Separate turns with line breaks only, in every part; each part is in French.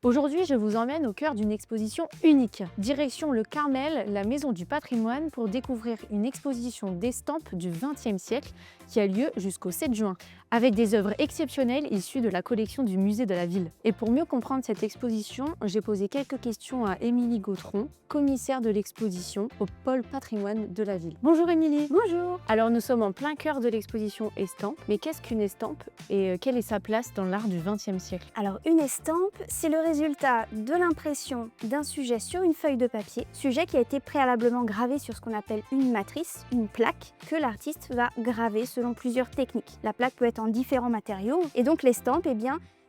Aujourd'hui, je vous emmène au cœur d'une exposition unique. Direction le Carmel, la maison du patrimoine, pour découvrir une exposition d'estampes du XXe siècle qui a lieu jusqu'au 7 juin, avec des œuvres exceptionnelles issues de la collection du musée de la ville. Et pour mieux comprendre cette exposition, j'ai posé quelques questions à Émilie Gautron, commissaire de l'exposition au pôle patrimoine de la ville. Bonjour Émilie.
Bonjour.
Alors nous sommes en plein cœur de l'exposition estampes, mais qu'est-ce qu'une estampe et quelle est sa place dans l'art du XXe siècle?
Alors une estampe, c'est le résultat de l'impression d'un sujet sur une feuille de papier, sujet qui a été préalablement gravé sur ce qu'on appelle une matrice, une plaque, que l'artiste va graver selon plusieurs techniques. La plaque peut être en différents matériaux, et donc l'estampe,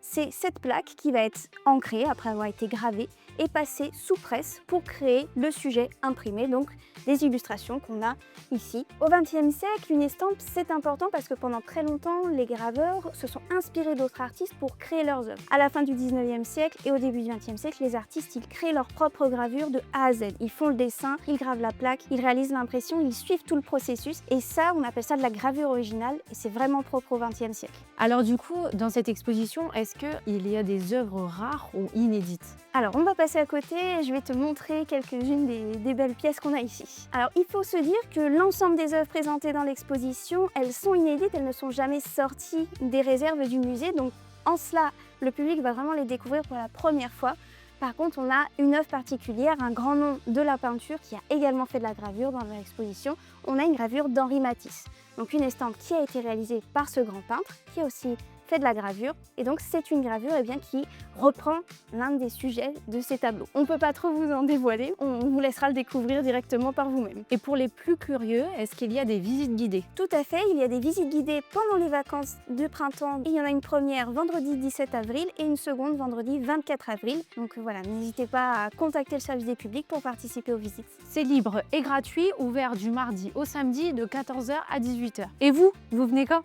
c'est cette plaque qui va être ancrée après avoir été gravée et passée sous presse pour créer le sujet imprimé, donc les illustrations qu'on a ici. Au XXe siècle, une estampe, c'est important parce que pendant très longtemps, les graveurs se sont inspirés d'autres artistes pour créer leurs œuvres. À la fin du XIXe siècle et au début du XXe siècle, les artistes, ils créent leur propre gravure de A à Z. Ils font le dessin, ils gravent la plaque, ils réalisent l'impression, ils suivent tout le processus. Et ça, on appelle ça de la gravure originale et c'est vraiment propre au XXe siècle.
Alors du coup, dans cette exposition, est-ce qu'il y a des œuvres rares ou inédites?
Alors, on va passer à côté et je vais te montrer quelques-unes des belles pièces qu'on a ici. Alors, il faut se dire que l'ensemble des œuvres présentées dans l'exposition, elles sont inédites, elles ne sont jamais sorties des réserves du musée. Donc, en cela, le public va vraiment les découvrir pour la première fois. Par contre, on a une œuvre particulière, un grand nom de la peinture qui a également fait de la gravure dans l'exposition. On a une gravure d'Henri Matisse. Donc, une estampe qui a été réalisée par ce grand peintre, qui a aussi fait de la gravure, et donc c'est une gravure qui reprend l'un des sujets de ces tableaux. On ne peut pas trop vous en dévoiler, on vous laissera le découvrir directement par vous-même.
Et pour les plus curieux, est-ce qu'il y a des visites guidées?
Tout à fait, il y a des visites guidées pendant les vacances de printemps. Il y en a une première vendredi 17 avril et une seconde vendredi 24 avril. Donc voilà, n'hésitez pas à contacter le service des publics pour participer aux visites.
C'est libre et gratuit, ouvert du mardi au samedi de 14h à 18h. Et vous venez quand?